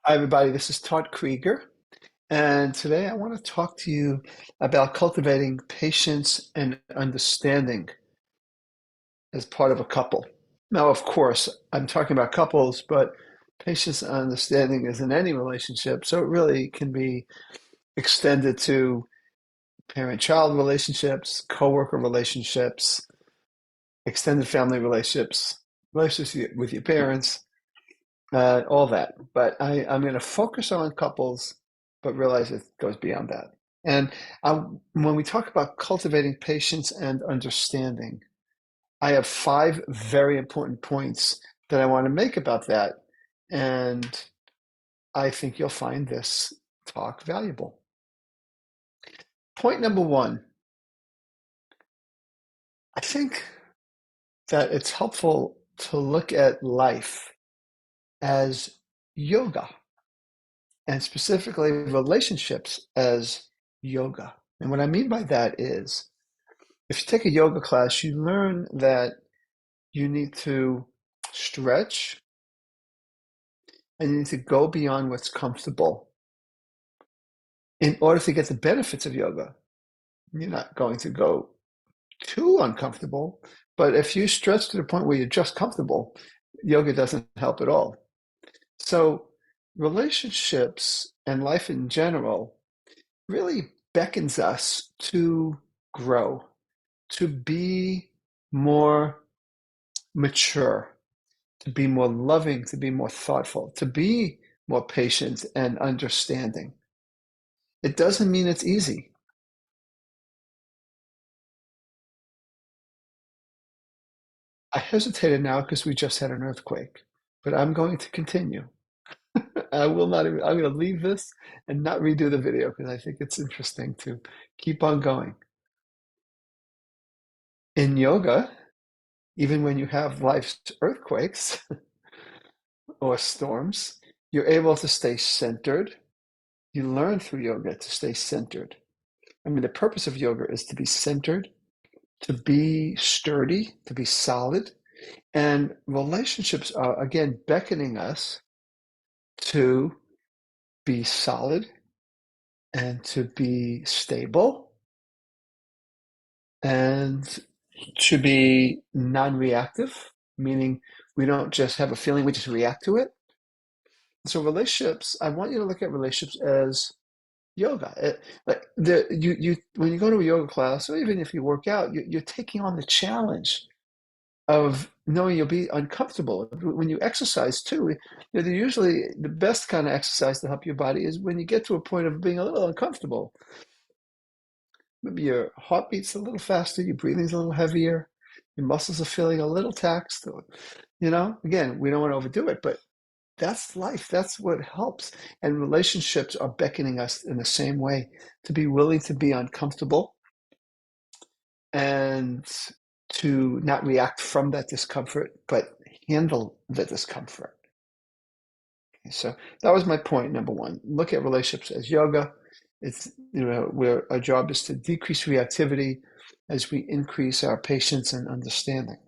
Hi, everybody. This is Todd Creager, and today I want to talk to you about cultivating patience and understanding as part of a couple. Now, of course, I'm talking about couples, but patience and understanding is in any relationship, so it really can be extended to parent-child relationships, coworker relationships, extended family relationships, relationships with your parents, all that. But I'm going to focus on couples, but realize it goes beyond that. And when we talk about cultivating patience and understanding, I have five very important points that I want to make about that. And I think you'll find this talk valuable. Point number one, I think that it's helpful to look at life as yoga, and specifically relationships as yoga. And what I mean by that is, if you take a yoga class, you learn that you need to stretch and you need to go beyond what's comfortable in order to get the benefits of yoga. You're not going to go too uncomfortable, but if you stretch to the point where you're just comfortable, yoga doesn't help at all. So, relationships and life in general really beckons us to grow, to be more mature, to be more loving, to be more thoughtful, to be more patient and understanding. It doesn't mean it's easy. I hesitated now because we just had an earthquake, but I'm going to continue. I will not even, I'm going to leave this and not redo the video because I think it's interesting to keep on going. In yoga, even when you have life's earthquakes or storms, you're able to stay centered. You learn through yoga to stay centered. I mean, the purpose of yoga is to be centered, to be sturdy, to be solid. And relationships are, again, beckoning us to be solid and to be stable and to be non-reactive, meaning we don't just have a feeling, we just react to it. So relationships, I want you to look at relationships as yoga. When you go to a yoga class, or even if you work out, you're taking on the challenge of knowing you'll be uncomfortable. When you exercise too, usually the best kind of exercise to help your body is when you get to a point of being a little uncomfortable. Maybe your heartbeat's a little faster, your breathing's a little heavier, your muscles are feeling a little taxed. Again, we don't want to overdo it, but that's life. That's what helps. And relationships are beckoning us in the same way to be willing to be uncomfortable and to not react from that discomfort, but handle the discomfort. Okay, so that was my point number one. Look at relationships as yoga. It's, where our job is to decrease reactivity as we increase our patience and understanding.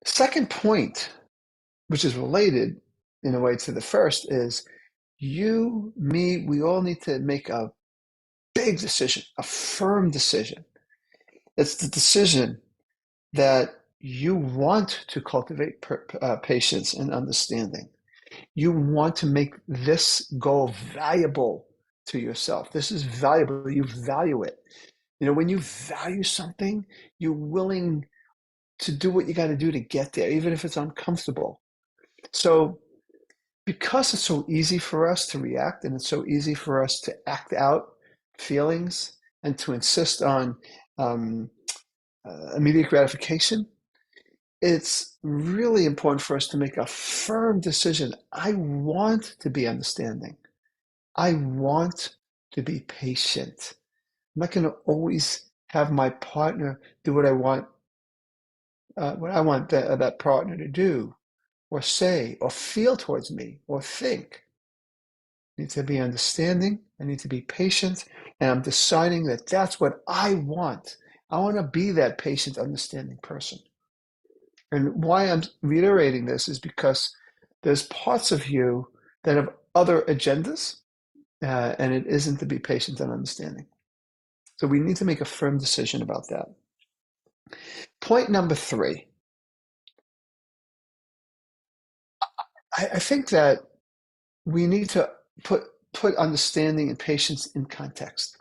Second point, which is related in a way to the first, is you, me, we all need to make a big decision, a firm decision. It's the decision that you want to cultivate patience and understanding. You want to make this goal valuable to yourself. This is valuable. You value it. When you value something, you're willing to do what you got to do to get there, even if it's uncomfortable. So, because it's so easy for us to react and it's so easy for us to act out feelings and to insist on um, immediate gratification, it's really important for us to make a firm decision. I want to be understanding. I want to be patient. I'm not going to always have my partner do what I want that partner to do, or say, or feel towards me, or think. I need to be understanding. I need to be patient. And I'm deciding that that's what I want. I want to be that patient, understanding person. And why I'm reiterating this is because There's parts of you that have other agendas, and it isn't to be patient and understanding. So we need to make a firm decision about that. Point number 3. I think that we need to put understanding and patience in context.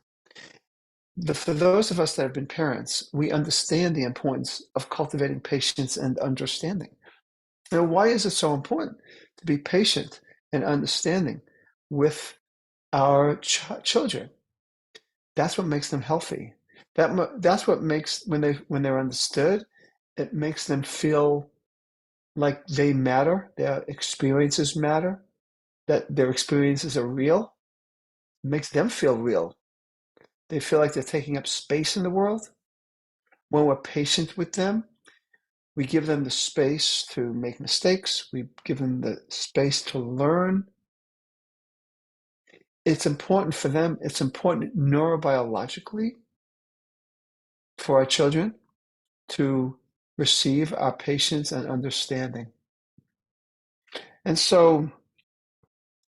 For those of us that have been parents, we understand the importance of cultivating patience and understanding. Now, why is it so important to be patient and understanding with our children? That's what makes them healthy. That's what makes when they're understood, it makes them feel like they matter, their experiences matter, that their experiences are real. It makes them feel real. They feel like they're taking up space in the world. When we're patient with them, we give them the space to make mistakes. We give them the space to learn. It's important for them. It's important neurobiologically for our children to receive our patience and understanding. And so,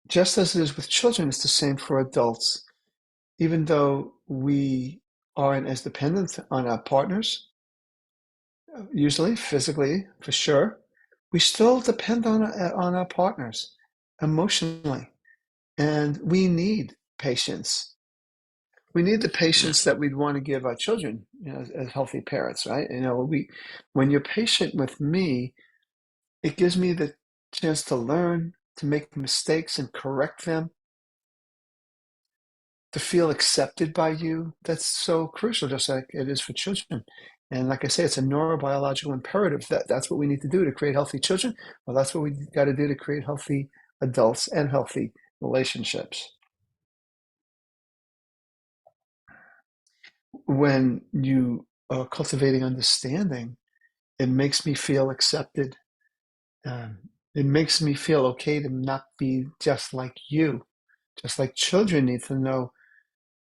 just as it is with children, it's the same for adults. Even though we aren't as dependent on our partners, usually physically for sure, we still depend on our partners emotionally, and we need patience. We need the patience that we'd want to give our children, as healthy parents, right? When you're patient with me, it gives me the chance to learn, to make mistakes and correct them, to feel accepted by you. That's so crucial, just like it is for children. And like I say, it's a neurobiological imperative that's what we need to do to create healthy children. Well, that's what we got to do to create healthy adults and healthy relationships. When you are cultivating understanding, it makes me feel accepted. It makes me feel okay to not be just like you. Just like children need to know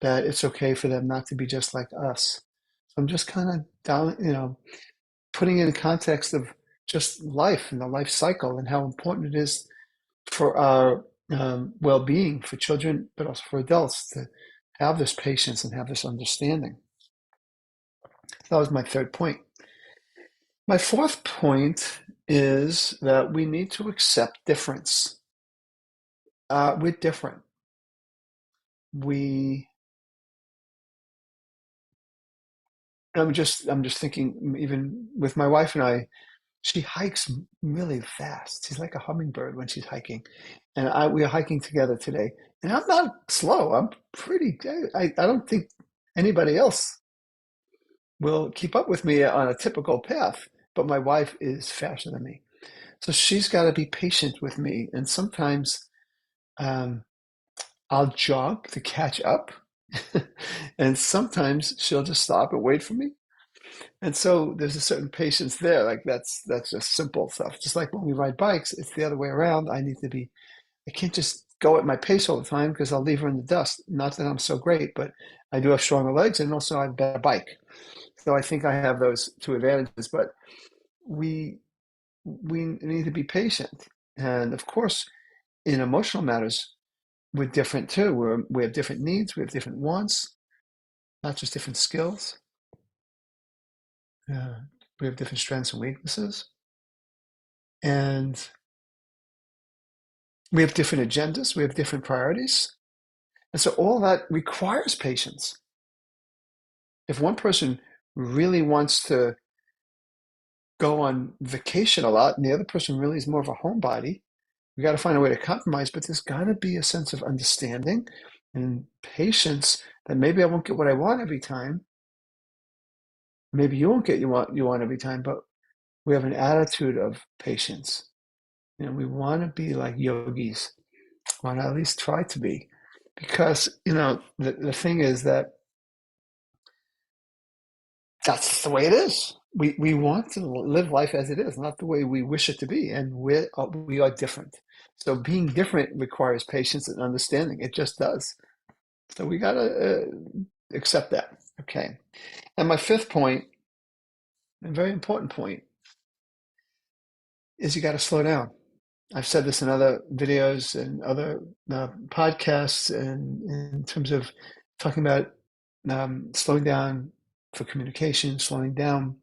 that it's okay for them not to be just like us. So I'm just kind of down, putting it in context of just life and the life cycle and how important it is for our well-being for children, but also for adults to have this patience and have this understanding. That was my third point. My fourth point is that we need to accept difference. We're different. We. I'm just thinking, even with my wife and I, she hikes really fast. She's like a hummingbird when she's hiking. And we are hiking together today. And I'm not slow. I'm pretty good. I don't think anybody else will keep up with me on a typical path, but my wife is faster than me. So she's got to be patient with me. And sometimes um, I'll jog to catch up. And sometimes she'll just stop and wait for me. And so there's a certain patience there. Like that's just simple stuff. Just like when we ride bikes, it's the other way around. I can't just go at my pace all the time because I'll leave her in the dust. Not that I'm so great, but I do have stronger legs and also I have a better bike. So I think I have those two advantages. But we we need to be patient. And of course, in emotional matters, we're different too. We have different needs, we have different wants, not just different skills. Uh, we have different strengths and weaknesses. And we have different agendas, we have different priorities. And so all that requires patience. If one person really wants to go on vacation a lot and the other person really is more of a homebody, we got to find a way to compromise, but there's got to be a sense of understanding and patience that maybe I won't get what I want every time. Maybe you won't get you want every time, but we have an attitude of patience. We want to be like yogis, want to at least try to be. Because, the thing is that that's the way it is. We want to live life as it is, not the way we wish it to be. And we are different. So being different requires patience and understanding. It just does. So we got to accept that. Okay. And my fifth point, a very important point, is you got to slow down. I've said this in other videos and other podcasts, and in terms of talking about slowing down for communication, slowing down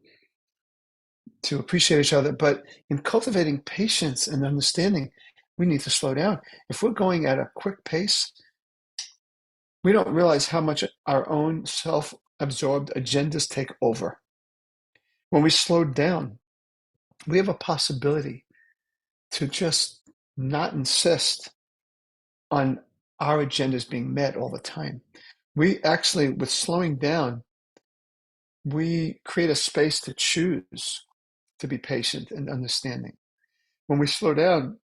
to appreciate each other. But in cultivating patience and understanding, we need to slow down. If we're going at a quick pace, we don't realize how much our own self-absorbed agendas take over. When we slow down, we have a possibility to just not insist on our agendas being met all the time. We actually, with slowing down, we create a space to choose to be patient and understanding. When we slow down,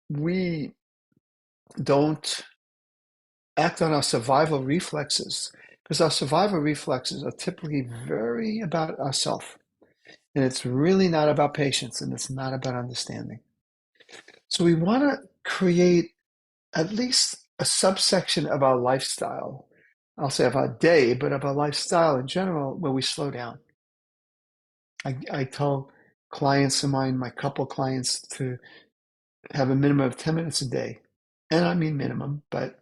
we don't act on our survival reflexes, because our survival reflexes are typically very about ourselves. And it's really not about patience, and it's not about understanding. So we want to create at least a subsection of our lifestyle, I'll say of our day, but of our lifestyle in general, where we slow down. I tell clients of mine, my couple clients, to have a minimum of 10 minutes a day. And I mean minimum, but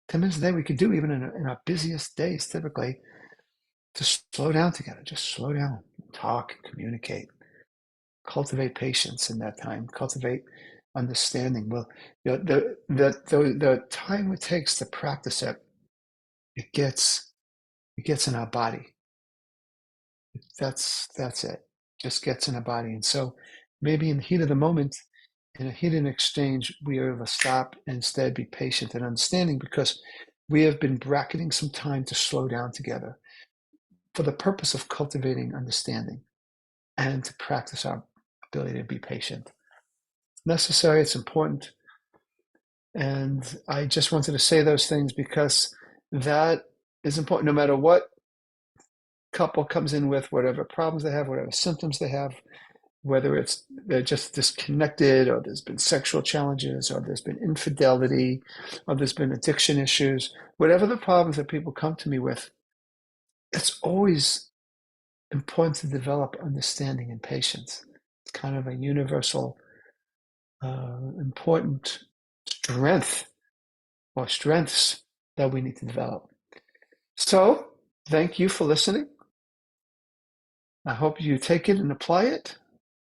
10 minutes a day we could do even in our busiest days typically, to slow down together. Just slow down, talk, communicate, cultivate patience in that time, cultivate understanding. Well, the time it takes to practice it, it gets in our body. That's it. Just gets in our body. And so maybe in the heat of the moment, in a heated exchange, we are able to stop and instead be patient and understanding, because we have been bracketing some time to slow down together for the purpose of cultivating understanding and to practice our ability to be patient. It's necessary, it's important. And I just wanted to say those things because that is important no matter what couple comes in with, whatever problems they have, whatever symptoms they have, whether it's they're just disconnected, or there's been sexual challenges, or there's been infidelity, or there's been addiction issues, whatever the problems that people come to me with, it's always important to develop understanding and patience. It's kind of a universal, important strength or strengths that we need to develop. So, thank you for listening. I hope you take it and apply it.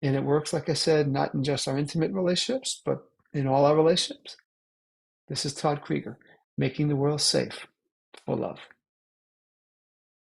And it works, like I said, not in just our intimate relationships, but in all our relationships. This is Todd Creager, making the world safe for love.